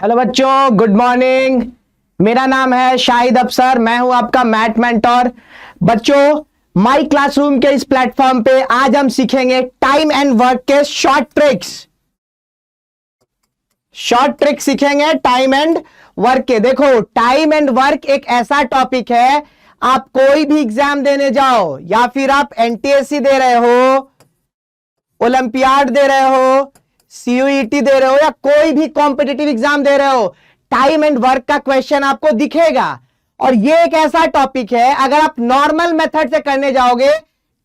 Hello बच्चों, good morning. मेरा नाम है शाहिद अफसर, मैं हूं आपका मैथ मेंटोर। बच्चों, माई क्लासरूम के इस प्लेटफॉर्म पे आज हम सीखेंगे टाइम एंड वर्क के शॉर्ट ट्रिक्स सीखेंगे टाइम एंड वर्क के। देखो, टाइम एंड वर्क एक ऐसा टॉपिक है, आप कोई भी एग्जाम देने जाओ या फिर आप एनटीएससी दे रहे हो, ओलंपियाड दे रहे हो, सीयूईटी दे रहे हो या कोई भी कॉम्पिटिटिव एग्जाम दे रहे हो, टाइम एंड वर्क का क्वेश्चन आपको दिखेगा। और ये एक ऐसा टॉपिक है, अगर आप नॉर्मल मेथड से करने जाओगे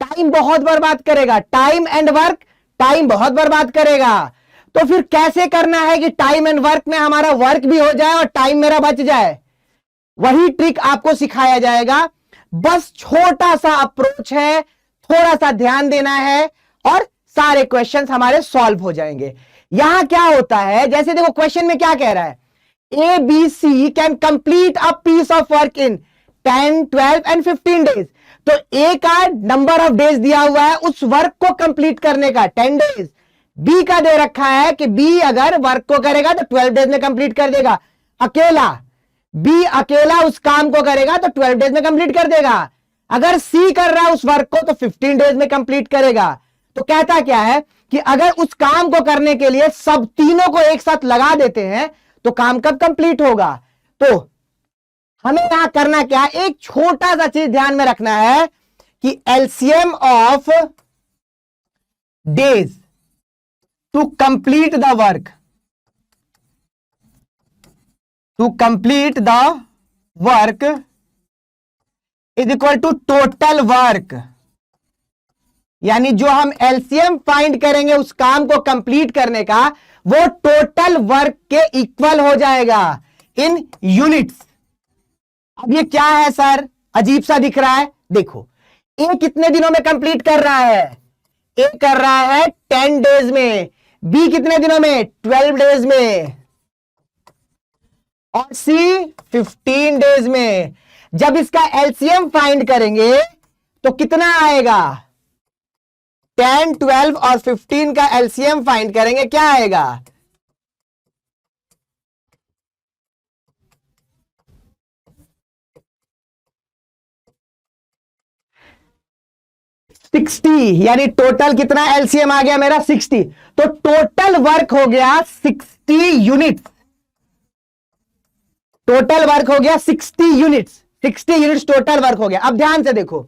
टाइम बहुत बर्बाद करेगा। टाइम एंड वर्क टाइम बहुत बर्बाद करेगा। तो फिर कैसे करना है कि टाइम एंड वर्क में हमारा वर्क भी हो जाए और टाइम मेरा बच जाए, वही ट्रिक आपको सिखाया जाएगा। बस छोटा सा अप्रोच है, थोड़ा सा ध्यान देना है और सारे क्वेश्चंस हमारे सॉल्व हो जाएंगे। यहां क्या होता है, जैसे देखो क्वेश्चन में क्या कह रहा है, A B C can complete a piece of work in 10, 12 and 15 days. तो ए का नंबर ऑफ डेज दिया हुआ है उस वर्क को कंप्लीट करने का 10 डेज। बी का दे रखा है कि बी अगर वर्क को करेगा तो 12 डेज में कंप्लीट कर देगा। बी अकेला उस काम को करेगा तो 12 डेज में कंप्लीट कर देगा। अगर सी कर रहा है उस वर्क को तो 15 डेज में कंप्लीट करेगा। तो कहता क्या है कि अगर उस काम को करने के लिए सब तीनों को एक साथ लगा देते हैं तो काम कब कंप्लीट होगा। तो हमें यहां करना क्या है, एक छोटा सा चीज ध्यान में रखना है कि LCM of days to complete the work is equal to total work. यानी जो हम एलसीएम फाइंड करेंगे उस काम को कंप्लीट करने का, वो टोटल वर्क के इक्वल हो जाएगा इन यूनिट्स। अब ये क्या है सर, अजीब सा दिख रहा है। देखो, ए कितने दिनों में कंप्लीट कर रहा है, ए कर रहा है 10 डेज में, बी कितने दिनों में 12 डेज में और सी 15 डेज में। जब इसका एलसीएम फाइंड करेंगे तो कितना आएगा, 10, 12 और 15 का एलसीएम फाइंड करेंगे, क्या आएगा 60। यानी टोटल कितना एलसीएम आ गया मेरा 60। तो टोटल वर्क हो गया 60 यूनिट्स। टोटल वर्क हो गया 60 यूनिट्स टोटल वर्क हो गया। अब ध्यान से देखो,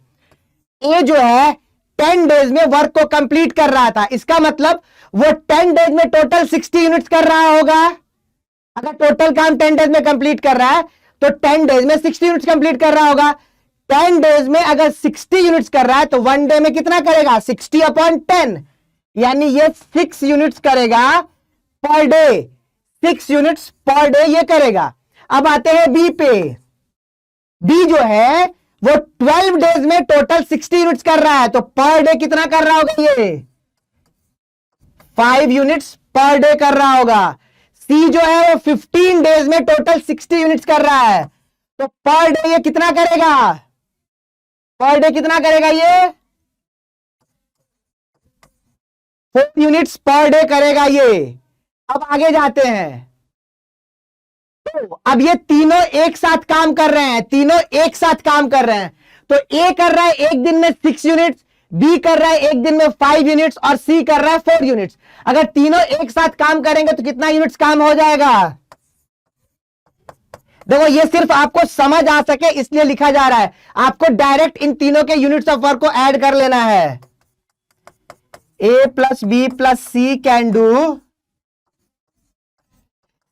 ए जो है 10 डेज में वर्क को कंप्लीट कर रहा था, इसका मतलब वो 10 डेज में टोटल 60 यूनिट्स कर रहा होगा। अगर टोटल काम 10 डेज में कंप्लीट कर रहा है तो 10 डेज में 60 यूनिट्स कंप्लीट कर रहा होगा। 10 डेज में अगर 60 यूनिट्स कर रहा है तो 1 डे में कितना करेगा, 60/10, यानी ये 6 यूनिट्स करेगा per day. 6 units per day ये करेगा। अब आते हैं बी पे। बी जो है वो 12 डेज में टोटल 60 यूनिट्स कर रहा है, तो पर डे कितना कर रहा होगा, ये 5 यूनिट्स पर डे कर रहा होगा। सी जो है वो 15 डेज में टोटल 60 यूनिट्स कर रहा है, तो पर डे ये कितना करेगा, ये 4 यूनिट्स पर डे करेगा ये। अब आगे जाते हैं, तो अब ये तीनों एक साथ काम कर रहे हैं, तो ए कर रहा है एक दिन में 6 यूनिट्स, बी कर रहा है एक दिन में 5 यूनिट्स और सी कर रहा है 4 यूनिट्स। अगर तीनों एक साथ काम करेंगे तो कितना यूनिट्स काम हो जाएगा। देखो, ये सिर्फ आपको समझ आ सके इसलिए लिखा जा रहा है, आपको डायरेक्ट इन तीनों के यूनिट्स ऑफ वर्क को ऐड कर लेना है। A plus B plus C can do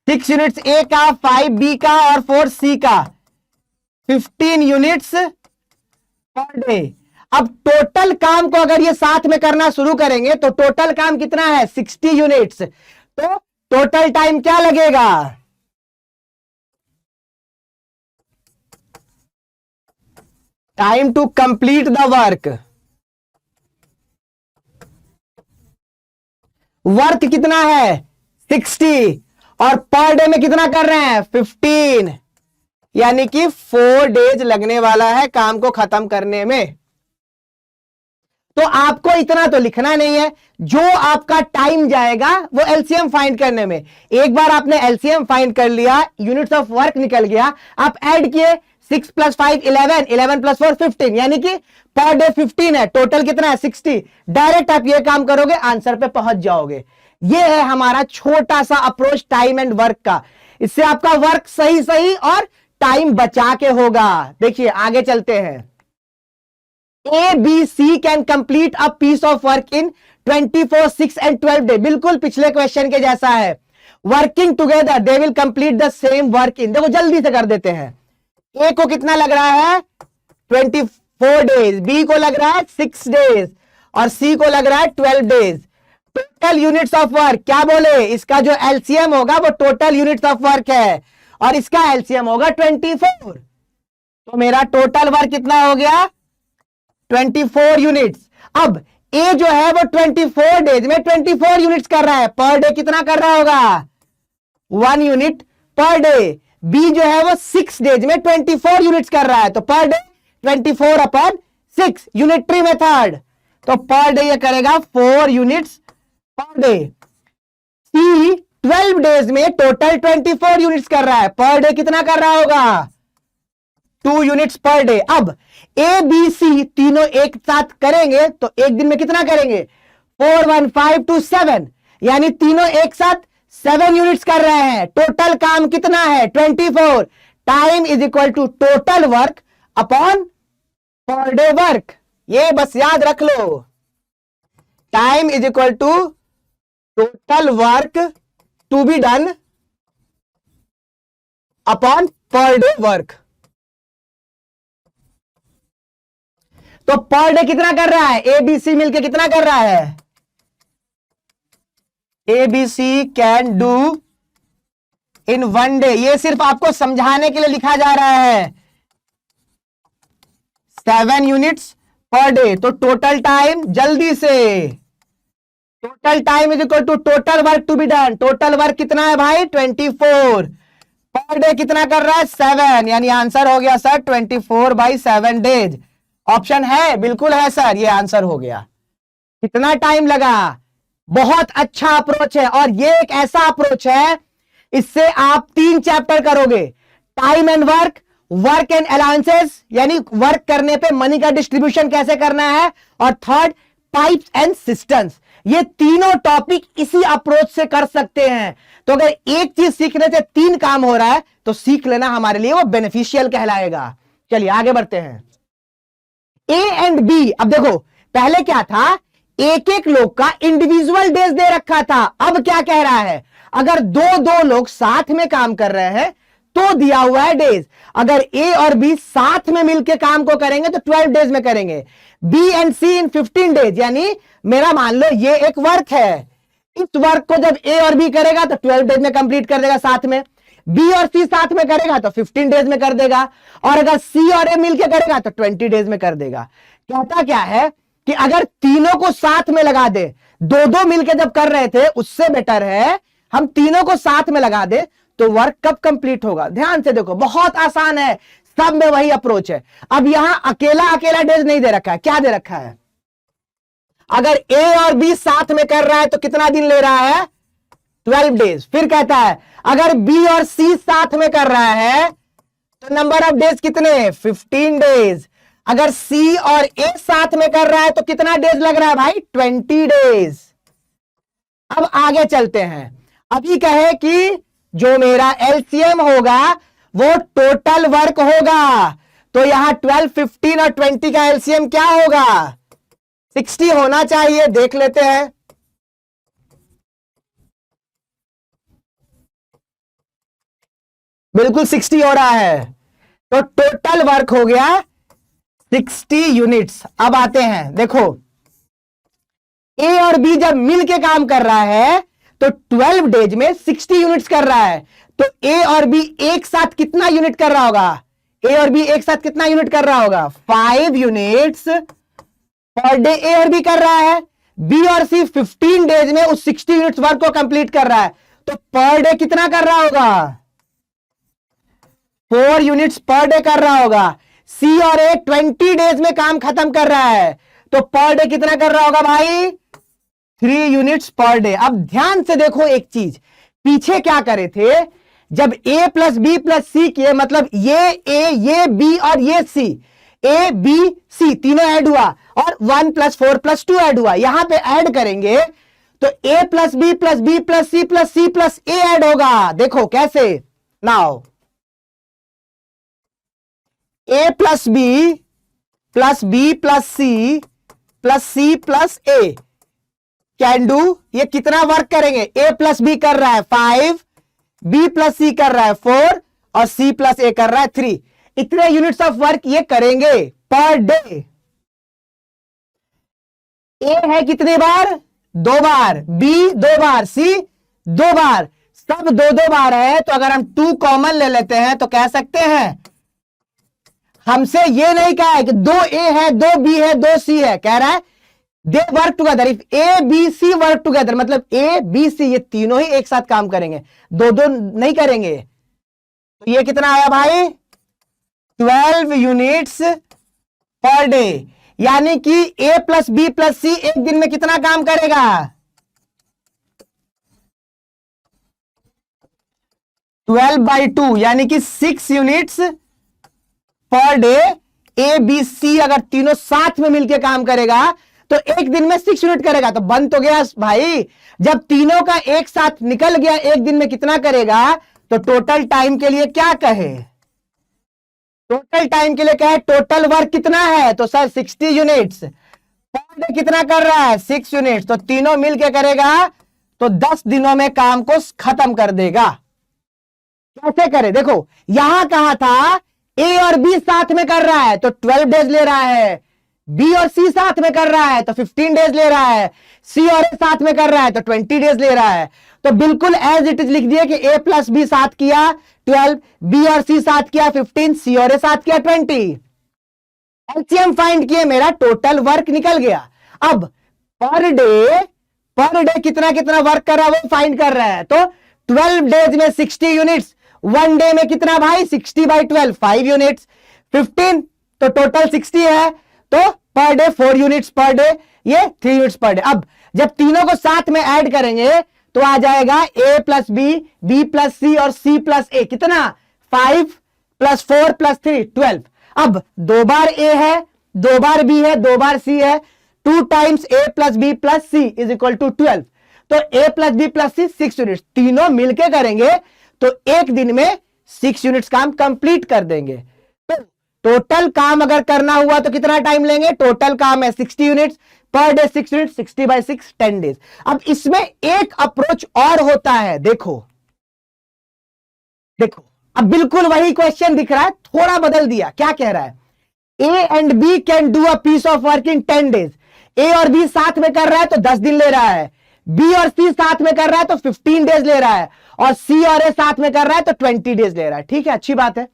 6 units A का, 5 बी का और 4 सी का, 15 यूनिट्स पर डे। अब टोटल काम को अगर ये साथ में करना शुरू करेंगे तो टोटल काम कितना है, 60 यूनिट्स। तो टोटल टाइम क्या लगेगा, time to complete the work कितना है 60 और पर डे में कितना कर रहे हैं 15, यानी कि 4 डेज लगने वाला है काम को खत्म करने में। तो आपको इतना तो लिखना नहीं है, जो आपका टाइम जाएगा वो एलसीएम फाइंड करने में। एक बार आपने एलसीएम फाइंड कर लिया, यूनिट्स ऑफ वर्क निकल गया, आप ऐड किए 6 + 5 11, 11 + 4 15, यानी कि पर डे 15 है, टोटल कितना है 60। डायरेक्ट आप ये काम करोगे, आंसर पे पहुंच जाओगे। ये है हमारा छोटा सा अप्रोच टाइम एंड वर्क का। इससे आपका वर्क सही सही और टाइम बचा के होगा। देखिए आगे चलते हैं। A, B, C can complete a piece of work in 24, 6 and 12 days। बिल्कुल पिछले क्वेश्चन के जैसा है। Working together they will complete the same work in, देखो जल्दी से कर देते हैं। A को कितना लग रहा है 24 डेज, B को लग रहा है 6 डेज और C को लग रहा है 12 days. Total units of work क्या बोले, इसका जो एलसीएम होगा वो टोटल यूनिट्स ऑफ वर्क है और इसका एलसीएम होगा 24। तो मेरा टोटल वर्क कितना हो गया 24 यूनिट्स। अब ए जो है वो 24 डेज में 24 यूनिट्स कर रहा है, पर डे कितना कर रहा होगा 1 यूनिट पर डे। बी जो है वो 6 डेज में 24 यूनिट्स कर रहा है, तो पर डे 24/6, यूनिटरी मेथड। तो पर डे ये करेगा 4 यूनिट्स पर डे। सी 12 डेज में टोटल 24 यूनिट्स कर रहा है, पर डे कितना कर रहा होगा 2 यूनिट्स पर डे। अब ए बी सी तीनों एक साथ करेंगे तो एक दिन में कितना करेंगे 4 1 5 2 7, यानी तीनों एक साथ 7 यूनिट्स कर रहे हैं। टोटल काम कितना है 24। Time is equal to total work upon per day work, ये बस याद रख लो। Time is equal to total work to be done upon per day work. तो पर डे कितना कर रहा है, ए बी सी मिलके कितना कर रहा है, A B C can do in 1 day. ये सिर्फ आपको समझाने के लिए लिखा जा रहा है, 7 यूनिट्स पर डे। तो टोटल टाइम जल्दी से, total time is equal to total work to be done. Total work कितना है भाई 24, पर डे कितना कर रहा है 7, यानी आंसर हो गया सर 24/7 डेज। ऑप्शन है, बिल्कुल है सर, ये आंसर हो गया। कितना टाइम लगा, बहुत अच्छा अप्रोच है और ये एक ऐसा अप्रोच है इससे आप 3 चैप्टर करोगे, time and work, work and allowances, यानी वर्क करने पे मनी का डिस्ट्रीब्यूशन कैसे करना है, और थर्ड पाइप्स एंड सिस्टम्स। ये तीनों टॉपिक इसी अप्रोच से कर सकते हैं। तो अगर एक चीज सीखने से 3 काम हो रहा है तो सीख लेना हमारे लिए वो बेनिफिशियल कहलाएगा। चलिए आगे बढ़ते हैं। ए एंड बी, अब देखो पहले क्या था, एक एक लोग का इंडिविजुअल डेज दे रखा था। अब क्या कह रहा है, अगर दो लोग साथ में काम कर रहे हैं तो दिया हुआ है डेज। अगर ए और बी साथ में मिलकर काम को करेंगे तो 12 डेज में करेंगे। B and C in 15 days, यानी मेरा मान लो ये एक वर्क है, इस वर्क को जब ए और बी करेगा तो 12 डेज में कंप्लीट कर देगा साथ में। बी और सी साथ में करेगा तो 15 डेज में कर देगा, और अगर सी और ए मिलकर करेगा तो 20 डेज में कर देगा। कहता क्या है कि अगर तीनों को साथ में लगा दे, दो मिलकर जब कर रहे थे उससे बेटर है हम तीनों को साथ में लगा दे, तो वर्क कब कंप्लीट होगा। ध्यान से देखो, बहुत आसान है, सब में वही अप्रोच है। अब यहां अकेला डेज नहीं दे रखा है, क्या दे रखा है, अगर ए और बी साथ में कर रहा है तो कितना दिन ले रहा है 12 डेज। फिर कहता है अगर बी और सी साथ में कर रहा है तो नंबर ऑफ डेज कितने 15 डेज। अगर सी और ए साथ में कर रहा है तो कितना डेज लग रहा है भाई 20 डेज। अब आगे चलते हैं। अभी कहे कि जो मेरा एलसीएम होगा वो टोटल वर्क होगा, तो यहां 12, 15 और 20 का एलसीएम क्या होगा 60 होना चाहिए। देख लेते हैं, बिल्कुल 60 हो रहा है, तो टोटल वर्क हो गया 60 यूनिट्स। अब आते हैं, देखो ए और बी जब मिलके काम कर रहा है तो 12 डेज में 60 यूनिट्स कर रहा है, तो ए और बी एक साथ कितना यूनिट कर रहा होगा, ए और बी एक साथ कितना यूनिट कर रहा होगा 5 यूनिट्स पर डे ए और बी कर रहा है। बी और सी 15 डेज में उस 60 यूनिट्स वर्क को कंप्लीट कर रहा है, तो पर डे कितना कर रहा होगा 4 यूनिट्स पर डे कर रहा होगा। सी और ए 20 डेज में काम खत्म कर रहा है, तो पर डे कितना कर रहा होगा भाई? 3 यूनिट्स पर डे। अब ध्यान से देखो एक चीज, पीछे क्या करे थे, जब a प्लस बी प्लस सी किए, मतलब ये बी और ये सी, ए बी सी तीनों ऐड हुआ और 1 प्लस 4 प्लस 2 ऐड हुआ। यहां पे ऐड करेंगे तो a plus B plus C plus A add होगा। देखो कैसे, now a plus B plus C plus A can do, ये कितना वर्क करेंगे? a प्लस बी कर रहा है 5, b प्लस सी कर रहा है 4 और c प्लस ए कर रहा है 3। इतने यूनिट्स ऑफ वर्क ये करेंगे पर डे। a है कितने बार? 2 बार, b 2 बार, c 2 बार, सब 2 बार है। तो अगर हम 2 कॉमन ले लेते हैं तो कह सकते हैं, हमसे ये नहीं कहा है कि 2a है 2b है 2c है, कह रहा है they work together. If A B C work together, मतलब ए बी सी ये तीनों ही एक साथ काम करेंगे, 2 नहीं करेंगे। तो ये कितना आया भाई? 12 यूनिट्स पर डे। यानी कि ए प्लस बी प्लस सी एक दिन में कितना काम करेगा? 12/2 यानी कि 6 यूनिट्स पर डे। ए बी सी अगर तीनों साथ में मिलकर काम करेगा तो एक दिन में 6 यूनिट करेगा। तो बन तो गया भाई, जब तीनों का एक साथ निकल गया एक दिन में कितना करेगा, तो टोटल टाइम के लिए क्या कहे? टोटल टाइम के लिए कहे टोटल वर्क कितना है, तो सर 60 यूनिट्स। पर डे कितना कर रहा है? 6 यूनिट्स। तो तीनों मिलके करेगा तो 10 दिनों में काम को खत्म कर देगा। कैसे करे? देखो यहां कहा था ए और बी साथ में कर रहा है तो 12 डेज ले रहा है, बी और सी साथ में कर रहा है तो 15 डेज ले रहा है, सी और ए साथ में कर रहा है तो 20 डेज ले रहा है। तो बिल्कुल एज इट इज लिख दिया कि ए प्लस बी साथ किया 12, बी और सी साथ किया 15, सी और ए साथ किया 20। एलसीएम फाइंड किए, मेरा टोटल वर्क निकल गया। अब पर डे कितना कितना वर्क कर रहा है वो फाइंड कर रहा है। तो 12 डेज में 60 यूनिट्स, 1 डे में कितना भाई? 60/12 5 यूनिट्स, 15 तो टोटल 60 है, तो per day 4 units per day, ये 3 यूनिट्स पर डे। अब जब तीनों को साथ में ऐड करेंगे तो आ जाएगा a प्लस बी प्लस सी और c प्लस ए, कितना? 5 प्लस 4 प्लस 3 12। अब 2 बार a है, 2 बार b है, 2 बार c है, 2 times a plus B plus C is equal to 12। तो a plus B plus C 6 units, तीनों मिलके करेंगे तो एक दिन में 6 यूनिट्स काम कंप्लीट कर देंगे। तो टोटल काम अगर करना हुआ तो कितना टाइम लेंगे? टोटल काम है 60 units per day, 6 unit 60/6 10 days. अब इसमें एक अप्रोच और होता है, देखो अब बिल्कुल वही क्वेश्चन दिख रहा है, थोड़ा बदल दिया। क्या कह रहा है? A and B can do a piece of work in 10 days. A और बी साथ में कर रहा है तो 10 दिन ले रहा है, बी और सी साथ में कर रहा है तो 15 डेज ले रहा है, और सी और ए साथ में कर रहा है तो 20 डेज ले रहा है। ठीक है, अच्छी बात है।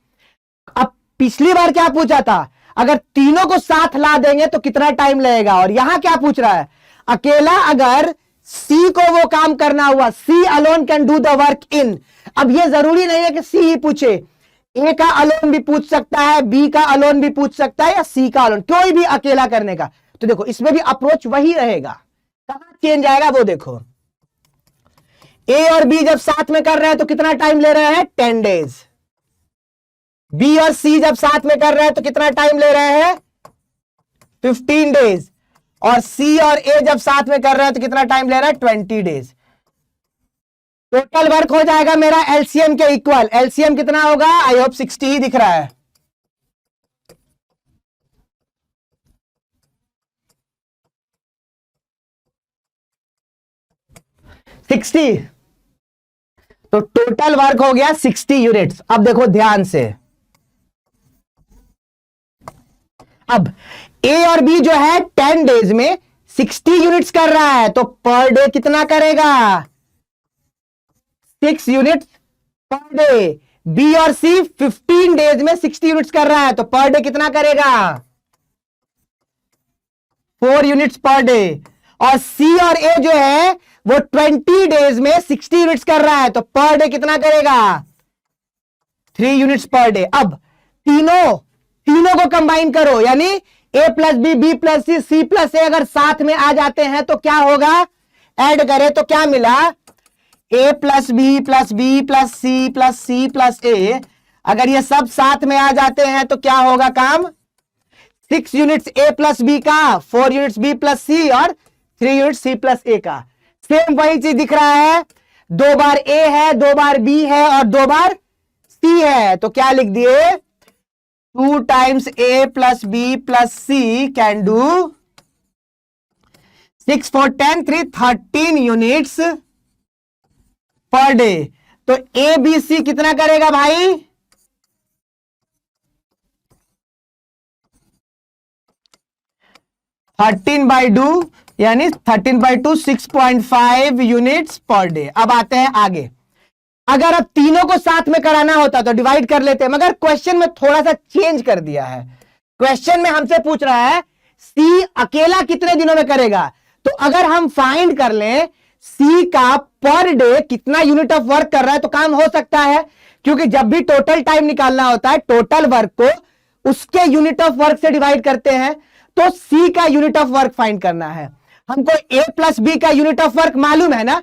अब पिछली बार क्या पूछा था? अगर तीनों को साथ ला देंगे तो कितना टाइम लगेगा, और यहां क्या पूछ रहा है? अकेला अगर सी को वो काम करना हुआ, C alone can do the work in. अब ये जरूरी नहीं है कि सी ही पूछे, ए का अलोन भी पूछ सकता है, बी का अलोन भी पूछ सकता है, या सी का अलोन, कोई भी अकेला करने का। तो देखो इसमें भी अप्रोच वही रहेगा, कहां चेंज आएगा वो देखो। ए और बी जब साथ में कर रहे हैं तो कितना टाइम ले रहे हैं? 10 डेज। बी और सी जब साथ में कर रहे हैं तो कितना टाइम ले रहे हैं? 15 डेज। और सी और ए जब साथ में कर रहे हैं तो कितना टाइम ले रहा है? 20 डेज। टोटल वर्क हो जाएगा मेरा एलसीएम के इक्वल। एलसीएम कितना होगा? आई होप 60 ही दिख रहा है। तो टोटल वर्क हो गया 60 यूनिट्स। अब देखो ध्यान से, अब ए और बी जो है 10 डेज में 60 यूनिट्स कर रहा है, तो पर डे कितना करेगा? 6 यूनिट्स पर डे। बी और सी 15 डेज में 60 यूनिट्स कर रहा है, तो पर डे कितना करेगा? 4 यूनिट्स पर डे। और सी और ए जो है वो 20 डेज में 60 यूनिट्स कर रहा है, तो पर डे कितना करेगा? 3 यूनिट्स पर डे। अब तीनों को कंबाइन करो, यानी ए plus B, B plus C, C plus A अगर साथ में आ जाते हैं तो क्या होगा, ऐड करें तो क्या मिला, A plus B plus B plus C plus A, अगर ये सब साथ में आ जाते हैं तो क्या होगा काम, 6 यूनिट्स ए प्लस बी का, 4 यूनिट्स बी प्लस सी और 3 यूनिट सी प्लस ए का। सेम वही चीज दिख रहा है, 2 बार ए है, 2 बार बी है और 2 बार सी है, तो क्या लिख दिए, 2 times A plus B plus C can do 6 4 10 3 13 units per day. तो ए बी सी कितना करेगा भाई, 13/2 यानी 13/2 6.5 यूनिट्स पर डे। अब आते हैं आगे, अगर अब तीनों को साथ में कराना होता तो डिवाइड कर लेते, मगर क्वेश्चन में थोड़ा सा चेंज कर दिया है। क्वेश्चन में हमसे पूछ रहा है सी अकेला कितने दिनों में करेगा, तो अगर हम फाइंड कर लें सी का पर डे कितना यूनिट ऑफ वर्क कर रहा है तो काम हो सकता है, क्योंकि जब भी टोटल टाइम निकालना होता है टोटल वर्क को उसके यूनिट ऑफ वर्क से डिवाइड करते हैं, तो सी का यूनिट ऑफ वर्क फाइंड करना है। हमको ए प्लस बी का यूनिट ऑफ वर्क मालूम है ना,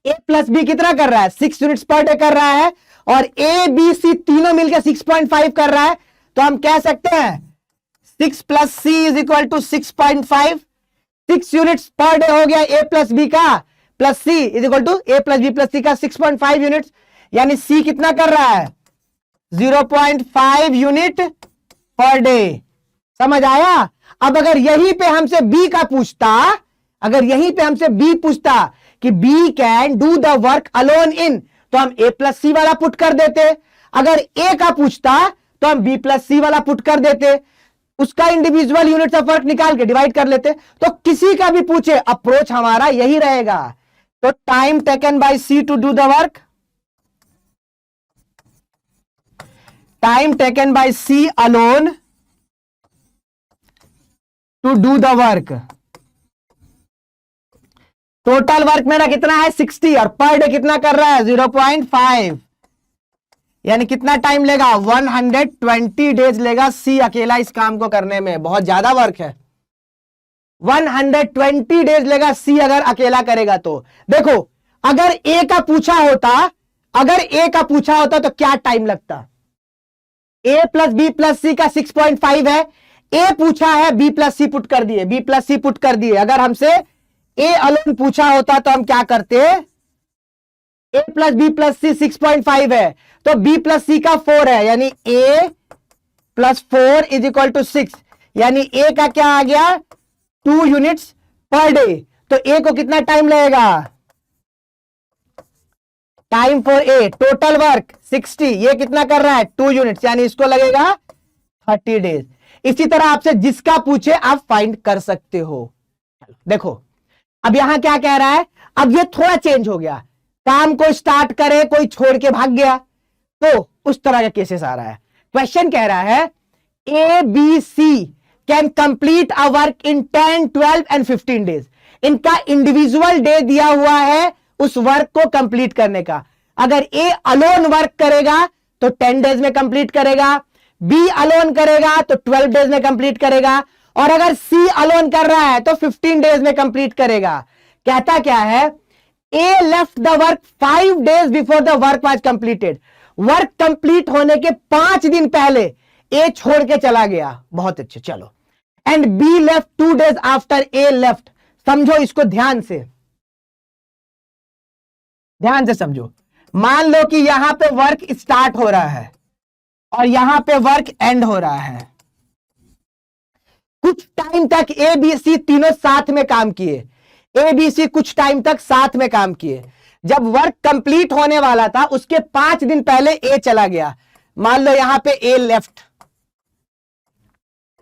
ए प्लस बी कितना कर रहा है, 6 यूनिट्स पर डे कर रहा है, और ए बी सी तीनों मिलकर 6.5 कर रहा है, तो हम कह सकते हैं 6 plus C is equal to 6.5, 6 units per day हो गया ए प्लस बी का, plus C is equal to A plus B plus C का 6.5 यूनिट्स, यानी सी कितना कर रहा है 0.5 यूनिट पर डे। समझ आया। अब अगर यहीं पे हमसे बी का पूछता, अगर यहीं पे हमसे बी पूछता कि B can do the work alone in, तो हम ए प्लस सी वाला पुट कर देते। अगर ए का पूछता तो हम बी प्लस सी वाला पुट कर देते, उसका इंडिविजुअल यूनिट्स ऑफ वर्क निकाल के डिवाइड कर लेते। तो किसी का भी पूछे अप्रोच हमारा यही रहेगा। तो time taken by C to do the work, time taken by C alone to do the work, total work मेरा कितना है 60 और पर डे कितना कर रहा है 0.5, यानी कितना टाइम लेगा 120 डेज लेगा सी अकेला इस काम को करने में। बहुत ज्यादा वर्क है, 120 डेज लेगा सी अगर अकेला करेगा तो। देखो अगर ए का पूछा होता, अगर ए का पूछा होता तो क्या टाइम लगता, ए प्लस बी प्लस सी का 6.5 है, ए पूछा है बी प्लस सी पुट कर दिए, बी प्लस सी पुट कर दिए। अगर हमसे ए अलोन पूछा होता तो हम क्या करते, ए प्लस बी प्लस सी 6.5 है तो बी प्लस सी का 4 है, यानी ए प्लस 4 इज इक्वल टू 6, यानी ए का क्या आ गया 2 यूनिट्स पर डे। तो ए को कितना टाइम लगेगा, time for a total work 60, ये कितना कर रहा है 2 यूनिट्स, यानी इसको लगेगा 30 डेज। इसी तरह आपसे जिसका पूछे आप फाइंड कर सकते हो। देखो अब यहां क्या कह रहा है, अब ये थोड़ा चेंज हो गया, काम को स्टार्ट करे कोई छोड़ के भाग गया, तो उस तरह का केसेस आ रहा है। क्वेश्चन कह रहा है A B C can complete a work in 10 12 and 15 days. इनका इंडिविजुअल डे दिया हुआ है उस वर्क को कंप्लीट करने का। अगर ए अलोन वर्क करेगा तो 10 डेज में कंप्लीट करेगा, बी अलोन करेगा तो 12 डेज में कंप्लीट करेगा, और अगर सी अलोन कर रहा है तो 15 डेज में कंप्लीट करेगा। कहता क्या है, A left the work 5 days before the work was completed. Work complete होने के 5 दिन पहले ए छोड़ के चला गया। बहुत अच्छे, चलो। And B left 2 days after A left. समझो इसको ध्यान से, ध्यान से समझो। मान लो कि यहां पे वर्क स्टार्ट हो रहा है और यहां पे वर्क एंड हो रहा है। कुछ टाइम तक ए बी सी तीनों साथ में काम किए, ए बी सी कुछ टाइम तक साथ में काम किए। जब वर्क कंप्लीट होने वाला था उसके 5 दिन पहले ए चला गया। मान लो यहां पे ए लेफ्ट,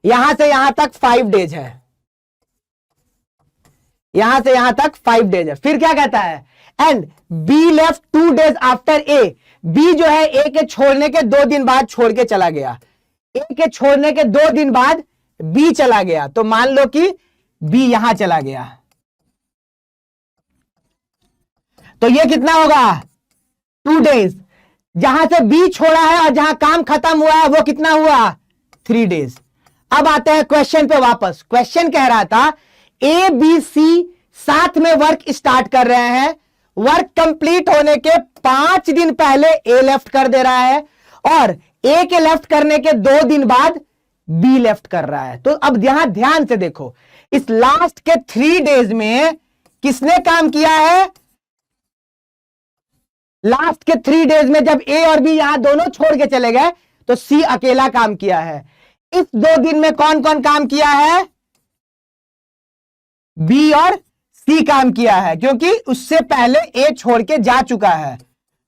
यहां से यहां तक 5 डेज है, यहां से यहां तक 5 डेज है। फिर क्या कहता है, and B left 2 days after A. B जो है ए के छोड़ने के 2 दिन बाद छोड़ के चला गया, ए के छोड़ने के 2 दिन बाद बी चला गया। तो मान लो कि बी यहां चला गया, तो ये कितना होगा 2 डेज। जहां से बी छोड़ा है और जहां काम खत्म हुआ है वो कितना हुआ 3 डेज। अब आते हैं क्वेश्चन पे वापस। क्वेश्चन कह रहा था ए बी सी साथ में वर्क स्टार्ट कर रहे हैं, वर्क कंप्लीट होने के 5 दिन पहले ए लेफ्ट कर दे रहा है और ए के लेफ्ट करने के 2 दिन बाद बी लेफ्ट कर रहा है। तो अब यहां ध्यान से देखो, इस लास्ट के 3 डेज में किसने काम किया है? लास्ट के 3 डेज में जब ए और बी यहां दोनों छोड़ के चले गए तो सी अकेला काम किया है। इस 2 दिन में कौन कौन काम किया है? बी और सी काम किया है, क्योंकि उससे पहले ए छोड़ के जा चुका है।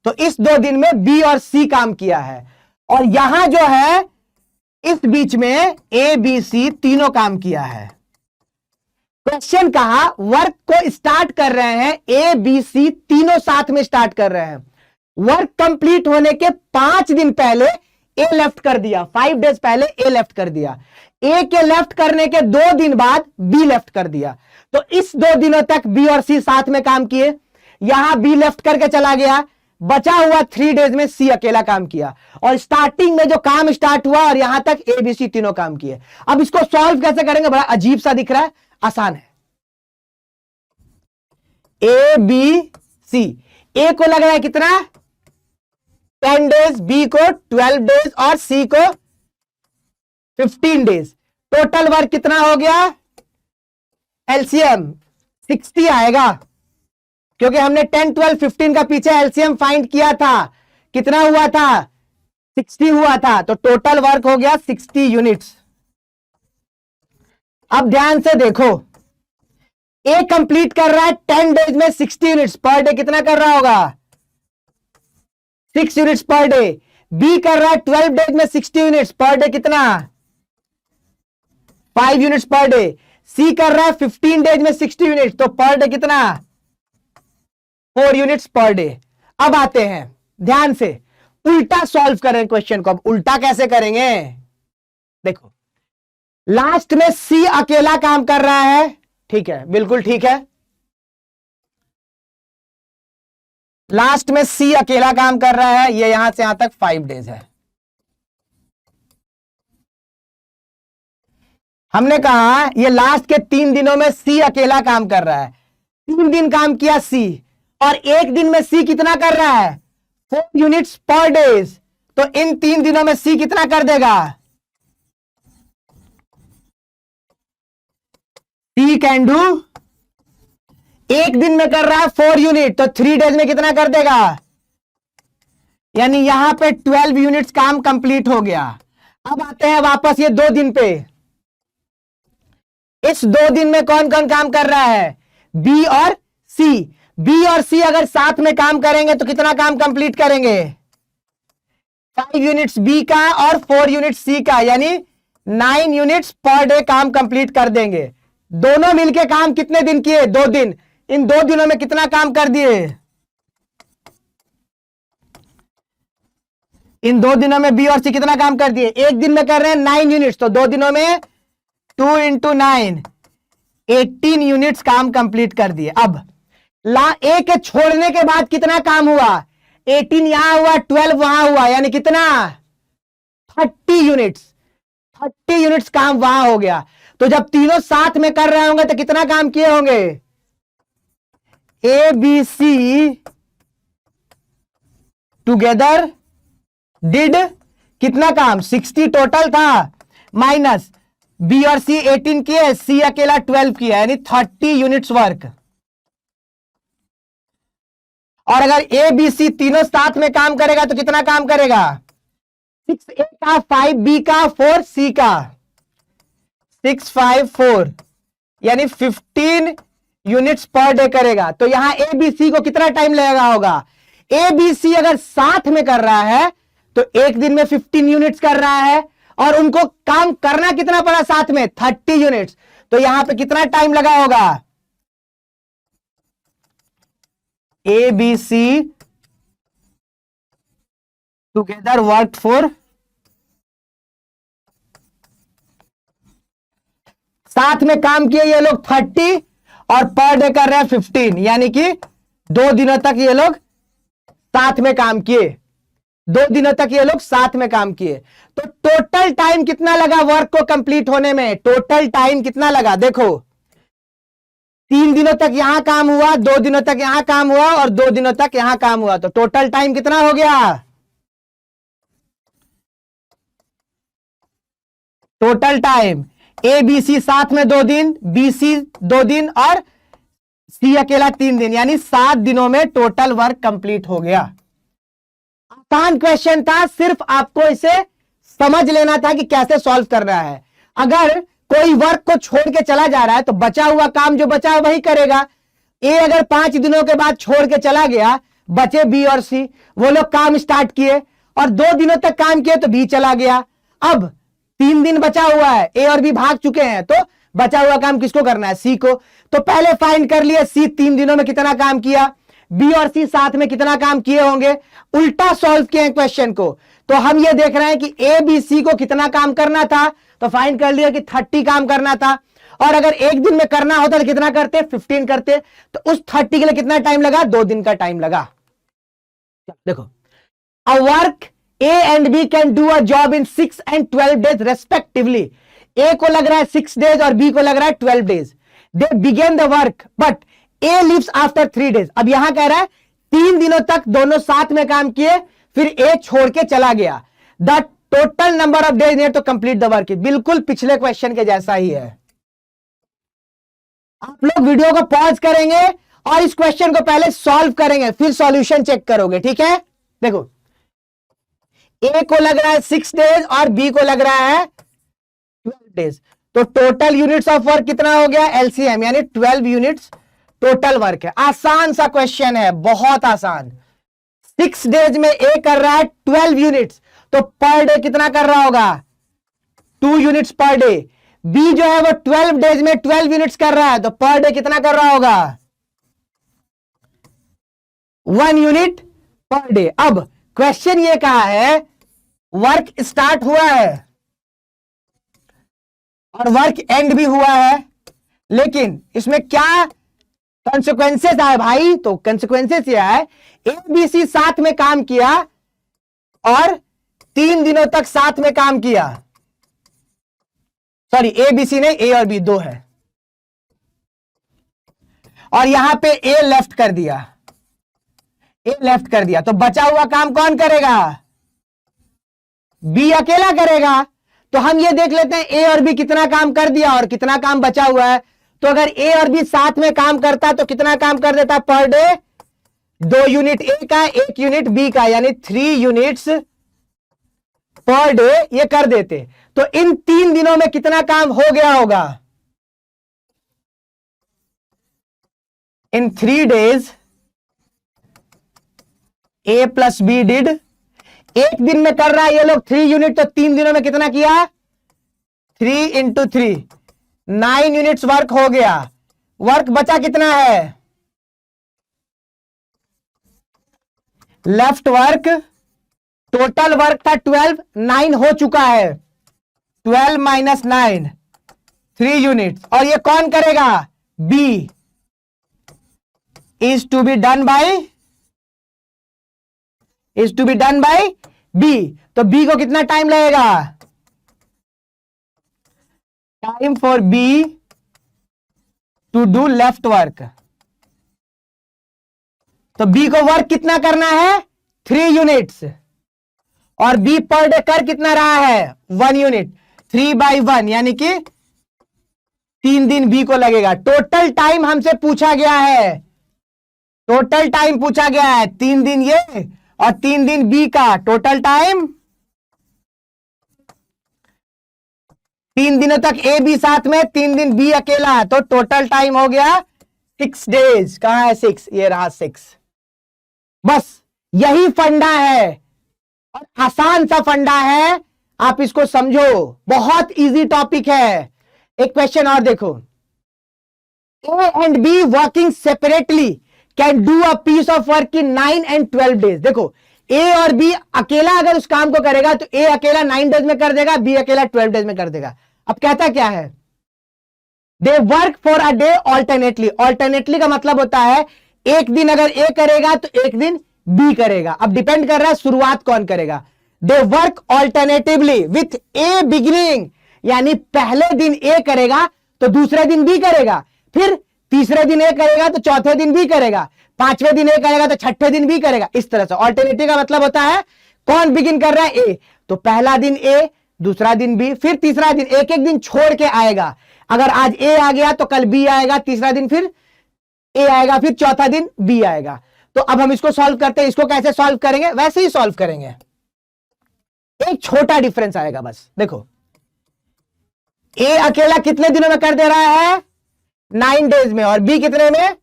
तो इस 2 दिन में बी और सी काम किया है। और यहां जो है इस बीच में ए बी सी तीनों काम किया है। क्वेश्चन कहा वर्क को स्टार्ट कर रहे हैं, ए बी सी तीनों साथ में स्टार्ट कर रहे हैं। वर्क कंप्लीट होने के 5 दिन पहले ए लेफ्ट कर दिया, 5 डेज पहले ए लेफ्ट कर दिया। ए के लेफ्ट करने के 2 दिन बाद बी लेफ्ट कर दिया। तो इस 2 दिनों तक बी और सी साथ में काम किए। यहां बी लेफ्ट करके चला गया, बचा हुआ 3 डेज में सी अकेला काम किया। और स्टार्टिंग में जो काम स्टार्ट हुआ और यहां तक ए बी सी तीनों काम किए। अब इसको सॉल्व कैसे करेंगे? बड़ा अजीब सा दिख रहा है, आसान है। ए बी सी, ए को लग रहा है कितना? 10 डेज, बी को 12 डेज और सी को 15 डेज। टोटल वर्क कितना हो गया? एलसीएम 60 आएगा, क्योंकि हमने 10, 12, 15 का पीछे एलसीएम फाइंड किया था। कितना हुआ था? 60 हुआ था। तो टोटल वर्क हो गया 60 यूनिट्स। अब ध्यान से देखो, ए कंप्लीट कर रहा है 10 डेज में 60 यूनिट्स पर डे। कितना कर रहा होगा? 6 यूनिट्स पर डे। बी कर रहा है 12 डेज में 60 यूनिट्स पर डे। कितना? 5 यूनिट्स पर डे। सी कर रहा है 15 डेज में 60 यूनिट्स, तो पर डे कितना? 4 यूनिट्स पर डे। अब आते हैं, ध्यान से उल्टा सॉल्व करें क्वेश्चन को। अब उल्टा कैसे करेंगे? देखो, लास्ट में सी अकेला काम कर रहा है, ठीक है, बिल्कुल ठीक है। लास्ट में सी अकेला काम कर रहा है, ये यहां से यहां तक 5 डेज है। हमने कहा ये लास्ट के 3 दिनों में सी अकेला काम कर रहा है। 3 दिन काम किया सी, और 1 दिन में सी कितना कर रहा है? 4 यूनिट्स पर डेज। तो इन 3 दिनों में सी कितना कर देगा? सी कैन डू, 1 दिन में कर रहा है 4 यूनिट, तो 3 डेज में कितना कर देगा? यानी यहां पे 12 यूनिट्स काम कंप्लीट हो गया। अब आते हैं वापस ये 2 दिन पे। इस 2 दिन में कौन कौन काम कर रहा है? बी और सी। बी और सी अगर साथ में काम करेंगे तो कितना काम कंप्लीट करेंगे? 5 यूनिट्स बी का और 4 यूनिट्स सी का, यानी 9 यूनिट्स पर डे काम कंप्लीट कर देंगे। दोनों मिलके काम कितने दिन किए? 2 दिन। इन 2 दिनों में कितना काम कर दिए? इन 2 दिनों में बी और सी कितना काम कर दिए? 1 दिन में कर रहे हैं 9 यूनिट्स, तो 2 दिनों में 2 × 9 18 यूनिट्स काम कंप्लीट कर दिए। अब ए के छोड़ने के बाद कितना काम हुआ? 18 यहां हुआ, 12 वहां हुआ, यानी कितना? 30 यूनिट्स। 30 यूनिट्स काम वहां हो गया। तो जब तीनों साथ में कर रहे होंगे तो कितना काम किए होंगे? A B C together did कितना काम? 60 टोटल था, माइनस बी और सी 18 किए, सी अकेला 12 किया, यानी 30 यूनिट्स वर्क। और अगर ए बी सी तीनों साथ में काम करेगा तो कितना काम करेगा? 6 ए का, 5 बी का, 4 सी का, 6, 5, 4, यानी 15 यूनिट्स पर डे करेगा। तो यहां ए बी सी को कितना टाइम लगेगा होगा? ए बी सी अगर साथ में कर रहा है तो 1 दिन में 15 यूनिट्स कर रहा है, और उनको काम करना कितना पड़ा साथ में? 30 यूनिट्स। तो यहां पे कितना टाइम लगा होगा? A B C together work for, साथ में काम किए ये लोग 30 और पर डे कर रहे हैं 15, यानी कि 2 दिनों तक ये लोग साथ में काम किए। 2 दिनों तक ये लोग साथ में काम किए, तो टोटल टाइम कितना लगा वर्क को कंप्लीट होने में? टोटल टाइम कितना लगा? देखो 3 दिनों तक यहां काम हुआ, 2 दिनों तक यहां काम हुआ और 2 दिनों तक यहां काम हुआ, तो टोटल टाइम कितना हो गया? Total time A B C साथ में 2 दिन, बी सी 2 दिन और सी अकेला 3 दिन, यानी 7 दिनों में टोटल वर्क कंप्लीट हो गया। आसान क्वेश्चन था, सिर्फ आपको इसे समझ लेना था कि कैसे सॉल्व करना है। अगर कोई वर्क को छोड़ के चला जा रहा है तो बचा हुआ काम जो बचा वही करेगा। ए अगर 5 दिनों के बाद छोड़ के चला गया, बचे बी और सी, वो लोग काम स्टार्ट किए और 2 दिनों तक काम किए तो बी चला गया। अब 3 दिन बचा हुआ है, ए और बी भाग चुके हैं, तो बचा हुआ काम किसको करना है? सी को। तो पहले फाइंड कर लिया सी 3 दिनों में कितना काम किया, बी और सी साथ में कितना काम किए होंगे। उल्टा सॉल्व किए क्वेश्चन को, तो हम ये देख रहे हैं कि ए बी सी को कितना काम करना था, तो फाइंड कर लिया कि 30 काम करना था। और अगर एक दिन में करना होता तो कितना करते? 15 करते। तो उस 30 के लिए कितना टाइम लगा? 2 दिन का टाइम लगा। देखो, a work A and B can do a job in 6 and 12 days respectively. A को लग रहा है 6 days और बी को लग रहा है 12 days। They begin the work but A leaves after 3 days। अब यहां कह रहा है 3 दिनों तक दोनों साथ में काम किए, फिर ए छोड़ के चला गया। The total number of days need to complete the work. बिल्कुल पिछले क्वेश्चन के जैसा ही है। आप लोग वीडियो को पॉज करेंगे और इस क्वेश्चन को पहले सॉल्व करेंगे, फिर सॉल्यूशन चेक करोगे, ठीक है? देखो, ए को लग रहा है 6 days और बी को लग रहा है 12 days, तो टोटल यूनिट्स ऑफ वर्क कितना हो गया? एलसीएम, यानी 12 यूनिट्स टोटल वर्क है। आसान सा क्वेश्चन है, बहुत आसान। 6 days में ए कर रहा है 12 यूनिट्स, तो पर डे कितना कर रहा होगा? 2 यूनिट्स पर डे। बी जो है वो 12 days में 12 यूनिट्स कर रहा है, तो पर डे कितना कर रहा होगा? 1 यूनिट पर डे। अब क्वेश्चन ये कहा है वर्क स्टार्ट हुआ है और वर्क एंड भी हुआ है, लेकिन इसमें क्या कंसिक्वेंसेस आए भाई? तो कंसिक्वेंसेस ये है, ए बी सी साथ में काम किया और 3 दिनों तक साथ में काम किया। सॉरी, ए बी सी नहीं, ए और बी 2 है, और यहां पे ए लेफ्ट कर दिया, ए लेफ्ट कर दिया, तो बचा हुआ काम कौन करेगा? बी अकेला करेगा। तो हम ये देख लेते हैं ए और बी कितना काम कर दिया और कितना काम बचा हुआ है। तो अगर ए और बी साथ में काम करता तो कितना काम कर देता पर डे? 2 यूनिट ए का, 1 यूनिट बी का, यानी 3 यूनिट्स पर डे ये कर देते। तो इन 3 दिनों में कितना काम हो गया होगा? In 3 days A plus B did, एक दिन में कर रहा है ये लोग 3 यूनिट, तो 3 दिनों में कितना किया? 3 into 3, 9 यूनिट्स वर्क हो गया। वर्क बचा कितना है? लेफ्ट वर्क, टोटल वर्क था 12, 9 हो चुका है, 12 - 9, 3 यूनिट्स। और ये कौन करेगा? B is to be done by B. तो बी को कितना टाइम लगेगा? Time for B to do left work. तो बी को वर्क कितना करना है? 3 यूनिट्स, और बी पर डे कर कितना रहा है? 1 यूनिट, 3/1, यानी कि 3 दिन बी को लगेगा। टोटल टाइम हमसे पूछा गया है, टोटल टाइम पूछा गया है 3 दिन ये और 3 दिन बी का। टोटल टाइम 3 दिनों तक ए बी साथ में, 3 दिन बी अकेला, तो टोटल टाइम हो गया 6 days। कहां है 6? ये रहा 6। बस यही फंडा है और आसान सा फंडा है, आप इसको समझो, बहुत इजी टॉपिक है। एक क्वेश्चन और देखो, A and B working separately can do a piece of work in 9 and 12 days। देखो, ए और बी अकेला अगर उस काम को करेगा तो ए अकेला 9 days में कर देगा, बी अकेला 12 days में कर देगा। अब कहता क्या है? They work for a day alternately. Alternately का मतलब होता है एक दिन अगर ए करेगा तो एक दिन बी करेगा। अब डिपेंड कर रहा है शुरुआत कौन करेगा। They work alternatively with A beginning, यानी पहले दिन ए करेगा तो दूसरे दिन बी करेगा, फिर तीसरे दिन ए करेगा तो चौथे दिन बी करेगा, पांचवें दिन ए करेगा तो छठे दिन बी करेगा। इस तरह से ऑल्टरनेटिव का मतलब होता है कौन बिगिन कर रहा है, ए, तो पहला दिन ए, दूसरा दिन बी, फिर तीसरा दिन, एक एक दिन छोड़ के आएगा। अगर आज ए आ गया तो कल बी आएगा, तीसरा दिन फिर ए आएगा, फिर चौथा दिन बी आएगा। तो अब हम इसको सॉल्व करते हैं। इसको कैसे सॉल्व करेंगे, वैसे ही सॉल्व करेंगे, एक छोटा डिफरेंस आएगा बस। देखो ए अकेला कितने दिनों में कर दे रहा है, 9 डेज में, और बी कितने में,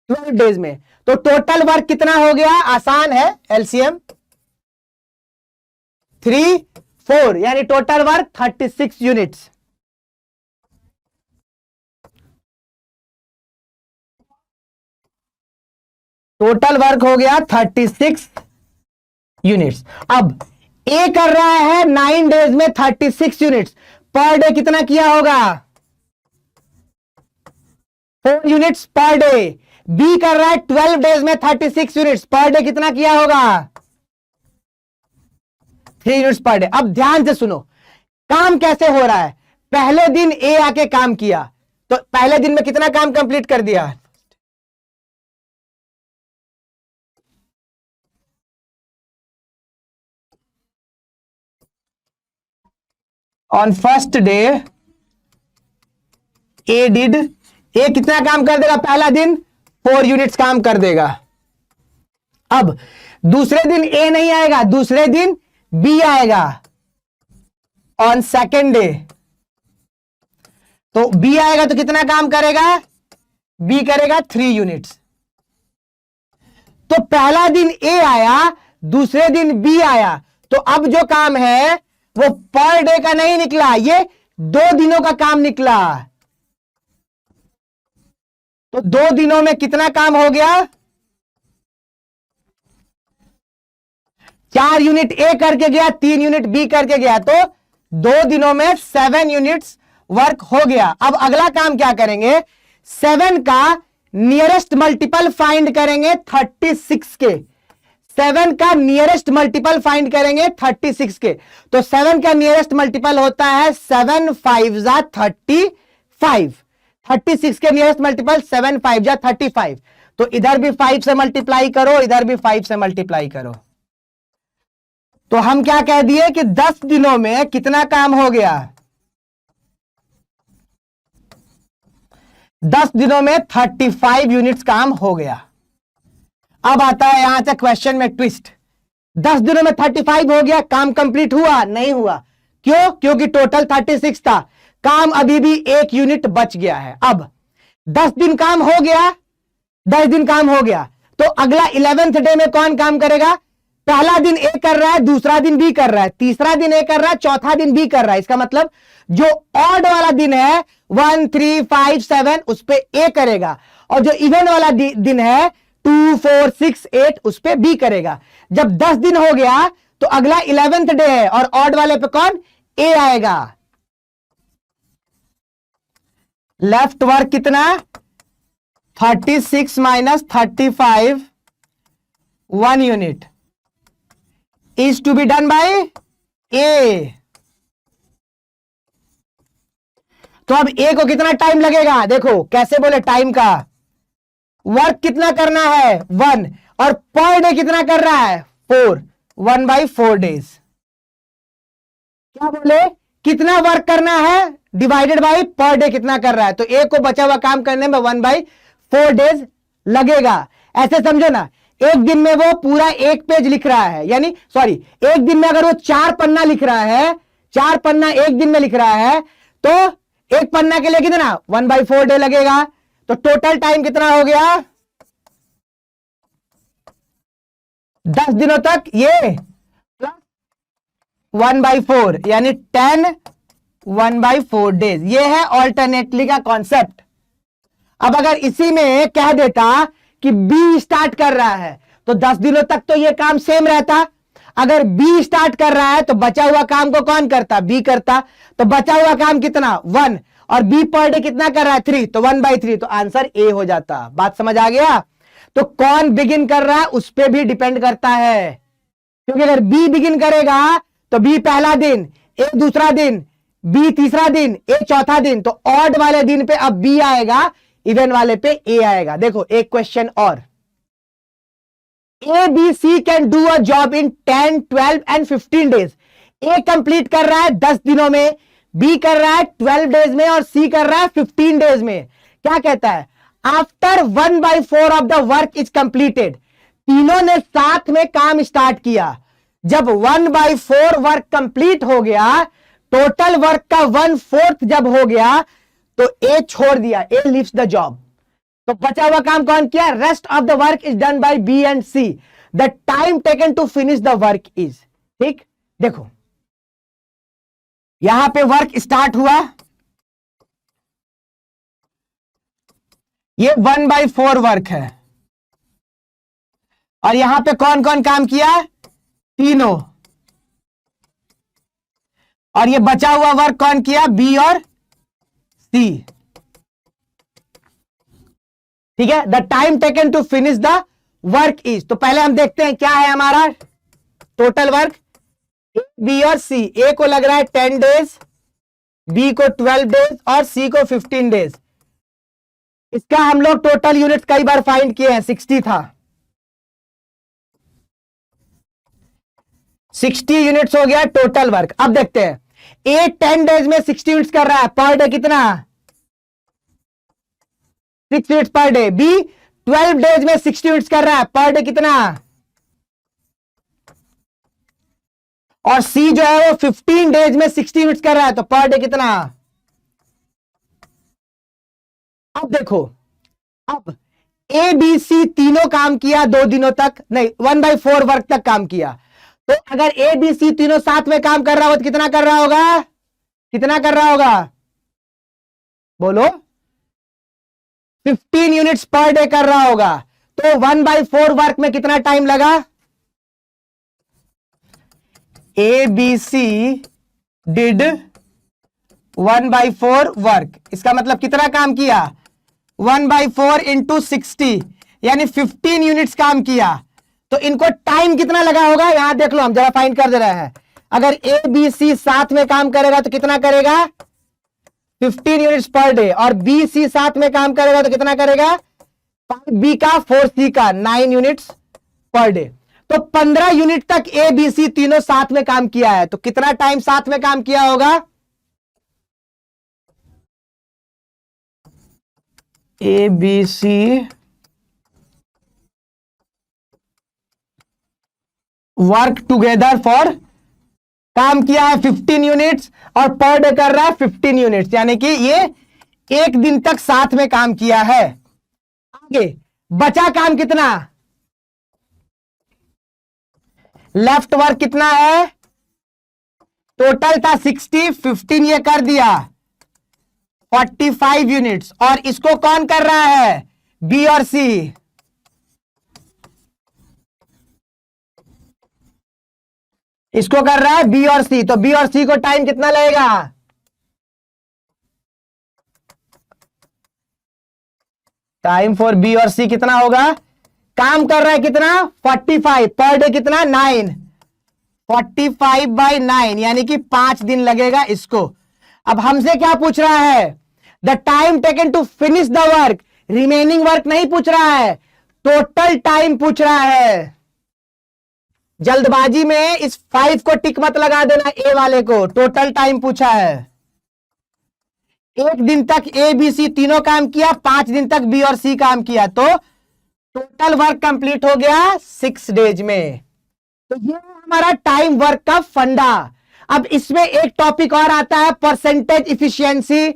12 डेज में। तो टोटल वर्क कितना हो गया, आसान है, एलसीएम 3 4, यानी total work 36 units. Total work हो गया 36 यूनिट्स। अब ए कर रहा है 9 डेज में 36 यूनिट्स, पर डे कितना किया होगा, 4 यूनिट्स पर डे। बी कर रहा है 12 डेज में 36 यूनिट्स, पर डे कितना किया होगा, 3 यूनिट्स पर डे। अब ध्यान से सुनो काम कैसे हो रहा है। पहले दिन ए आके काम किया तो पहले दिन में कितना काम कंप्लीट कर दिया, on first day A did, A कितना काम कर देगा, पहला दिन 4 यूनिट्स काम कर देगा। अब दूसरे दिन ए नहीं आएगा, दूसरे दिन बी आएगा ऑन सेकेंड डे। तो बी आएगा तो कितना काम करेगा, बी करेगा 3 यूनिट्स। तो पहला दिन ए आया, दूसरे दिन बी आया, तो अब जो काम है वो पर डे का नहीं निकला, ये 2 दिनों का काम निकला। तो 2 दिनों में कितना काम हो गया, 4 यूनिट ए करके गया, 3 यूनिट बी करके गया, तो 2 दिनों में 7 यूनिट्स वर्क हो गया। अब अगला काम क्या करेंगे, 7 का नियरेस्ट मल्टीपल फाइंड करेंगे 36 के। 7 का नियरेस्ट मल्टीपल फाइंड करेंगे 36 के। तो 7 का नियरेस्ट मल्टीपल होता है 7 5 जा 35। 36 के नियरेस्ट मल्टीपल 7 5 जा 35। तो इधर भी 5 से मल्टीप्लाई करो, इधर भी 5 से मल्टीप्लाई करो। तो हम क्या कह दिए कि 10 दिनों में कितना काम हो गया, 10 दिनों में 35 यूनिट्स काम हो गया। अब आता है यहां से क्वेश्चन में ट्विस्ट। 10 दिनों में 35 हो गया, काम कंप्लीट हुआ, नहीं हुआ। क्यों, क्योंकि टोटल 36 था, काम अभी भी 1 यूनिट बच गया है। अब 10 दिन काम हो गया, 10 दिन काम हो गया, तो अगला 11th डे में कौन काम करेगा, पहला दिन ए कर रहा है, दूसरा दिन बी कर रहा है, तीसरा दिन ए कर रहा है, चौथा दिन बी कर रहा है। इसका मतलब जो ऑड वाला दिन है 1 3 5 7 उस पे ए करेगा, और जो इवन वाला दिन है 2 4 6 8 उस पे बी करेगा। जब 10 दिन हो गया तो अगला 11th डे है, और ऑड वाले पे कौन, ए आएगा। लेफ्ट वर्क कितना, 36 minus 35 1 unit is to be done by A। तो अब A को कितना टाइम लगेगा, देखो कैसे बोले टाइम का, वर्क कितना करना है 1, और पर डे कितना कर रहा है 4, 1/4 डेज। क्या बोले, कितना वर्क करना है डिवाइडेड बाय पर डे कितना कर रहा है। तो A को बचा हुआ काम करने में 1/4 डेज लगेगा। ऐसे समझो ना, एक दिन में वो पूरा 1 पेज लिख रहा है, यानी सॉरी, एक दिन में अगर वो 4 पन्ना लिख रहा है, 4 पन्ना एक दिन में लिख रहा है, तो एक पन्ना के लिए कितना 1/4 डे लगेगा। तो टोटल टाइम कितना हो गया, 10 दिनों तक ये प्लस 1/4 यानी 10 1/4 डेज। ये है ऑल्टरनेटली का कॉन्सेप्ट। अब अगर इसी में कह देता कि बी स्टार्ट कर रहा है तो 10 दिनों तक तो ये काम सेम रहता। अगर बी स्टार्ट कर रहा है तो बचा हुआ काम को कौन करता, बी करता। तो बचा हुआ काम कितना 1, और बी पर डे कितना कर रहा है 3, तो 1/3, तो आंसर ए हो जाता। बात समझ आ गया। तो कौन बिगिन कर रहा है उस पर भी डिपेंड करता है, क्योंकि अगर बी बिगिन करेगा तो बी पहला दिन, ए दूसरा दिन, बी तीसरा दिन, ए चौथा दिन, तो ऑड वाले दिन पे अब बी आएगा, इवन वाले पे ए आएगा। देखो एक क्वेश्चन और, A B C can do a job in 10, 12 and 15 days. A complete कर रहा है 10 दिनों में, बी कर रहा है 12 डेज में और सी कर रहा है 15 डेज में। क्या कहता है, after 1/4 of the work is completed, तीनों ने साथ में काम स्टार्ट किया। जब 1/4 वर्क कंप्लीट हो गया, टोटल वर्क का 1/4 जब हो गया, तो ए छोड़ दिया, ए लीव्स द जॉब, तो बचा हुआ काम कौन किया, rest of the work is done by B and C, the time taken to finish the work is. ठीक, देखो यहां पे वर्क स्टार्ट हुआ, ये 1/4 वर्क है, और यहां पे कौन कौन काम किया, तीनों, और ये बचा हुआ वर्क कौन किया, बी और सी। ठीक है, the time taken to finish the work is, तो पहले हम देखते हैं क्या है हमारा टोटल वर्क, बी और सी, ए को लग रहा है 10 डेज, बी को 12 डेज और सी को 15 डेज। इसका हम लोग टोटल यूनिट्स कई बार फाइंड किए हैं, 60 था, 60 यूनिट्स हो गया टोटल वर्क। अब देखते हैं, ए 10 डेज में 60 यूनिट्स कर रहा है, पर डे कितना, 6 units per day. B 12 days में 60 यूनिट्स कर रहा है, पर डे कितना, और सी जो है वो 15 डेज में 60 यूनिट्स कर रहा है, तो पर डे कितना। अब देखो, अब ए बी सी तीनों काम किया 2 दिनों तक, नहीं 1/4 वर्क तक काम किया, तो अगर ए बी सी तीनों साथ में काम कर रहा हो तो कितना कर रहा होगा, कितना कर रहा होगा, बोलो, 15 यूनिट्स पर डे कर रहा होगा, तो 1/4 वर्क में कितना टाइम लगा, A B C did 1/4 work, इसका मतलब कितना काम किया, 1/4 इंटू 60, यानी 15 यूनिट्स काम किया, तो इनको टाइम कितना लगा होगा, यहां देख लो, हम जरा फाइंड कर दे रहे हैं। अगर ए बी सी साथ में काम करेगा तो कितना करेगा, 15 यूनिट्स पर डे, और बी सी साथ में काम करेगा तो कितना करेगा, 5 बी का 4 सी का 9 यूनिट्स पर डे, तो 15 यूनिट तक ए बी सी तीनों साथ में काम किया है, तो कितना टाइम साथ में काम किया होगा, A B C work together for, काम किया है 15 यूनिट्स और पर डे कर रहा है 15 यूनिट्स, यानी कि ये 1 दिन तक साथ में काम किया है। आगे बचा काम कितना, लेफ्ट वर्क कितना है, टोटल था 60, 15 ये कर दिया 45 यूनिट्स, और इसको कौन कर रहा है, बी और सी, इसको कर रहा है बी और सी, तो बी और सी को टाइम कितना लगेगा, टाइम फॉर बी और सी कितना होगा, काम कर रहा है कितना 45, पर डे कितना 9, 45/9 यानी कि 5 दिन लगेगा इसको। अब हमसे क्या पूछ रहा है, the time taken to finish the work, remaining work नहीं पूछ रहा है, टोटल टाइम पूछ रहा है। जल्दबाजी में इस 5 को टिक मत लगा देना, ए वाले को, टोटल टाइम पूछा है। 1 दिन तक ए बी सी तीनों काम किया, 5 दिन तक बी और सी काम किया, तो टोटल वर्क कंप्लीट हो गया 6 डेज में। तो ये हमारा टाइम वर्क का फंडा। अब इसमें एक टॉपिक और आता है, परसेंटेज इफिशियंसी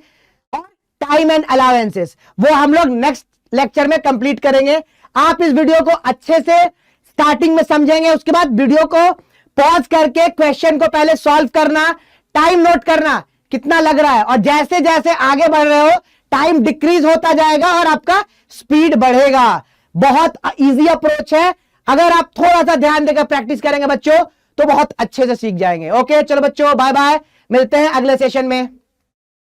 और टाइम एंड अलाउंसेस, वो हम लोग नेक्स्ट लेक्चर में कंप्लीट करेंगे। आप इस वीडियो को अच्छे से स्टार्टिंग में समझेंगे, उसके बाद वीडियो को पॉज करके क्वेश्चन को पहले सॉल्व करना, टाइम नोट करना कितना लग रहा है, और जैसे जैसे आगे बढ़ रहे हो टाइम डिक्रीज होता जाएगा और आपका स्पीड बढ़ेगा। बहुत इजी अप्रोच है, अगर आप थोड़ा सा ध्यान देकर प्रैक्टिस करेंगे बच्चों तो बहुत अच्छे से सीख जाएंगे। ओके चलो बच्चों, बाय बाय, मिलते हैं अगले सेशन में।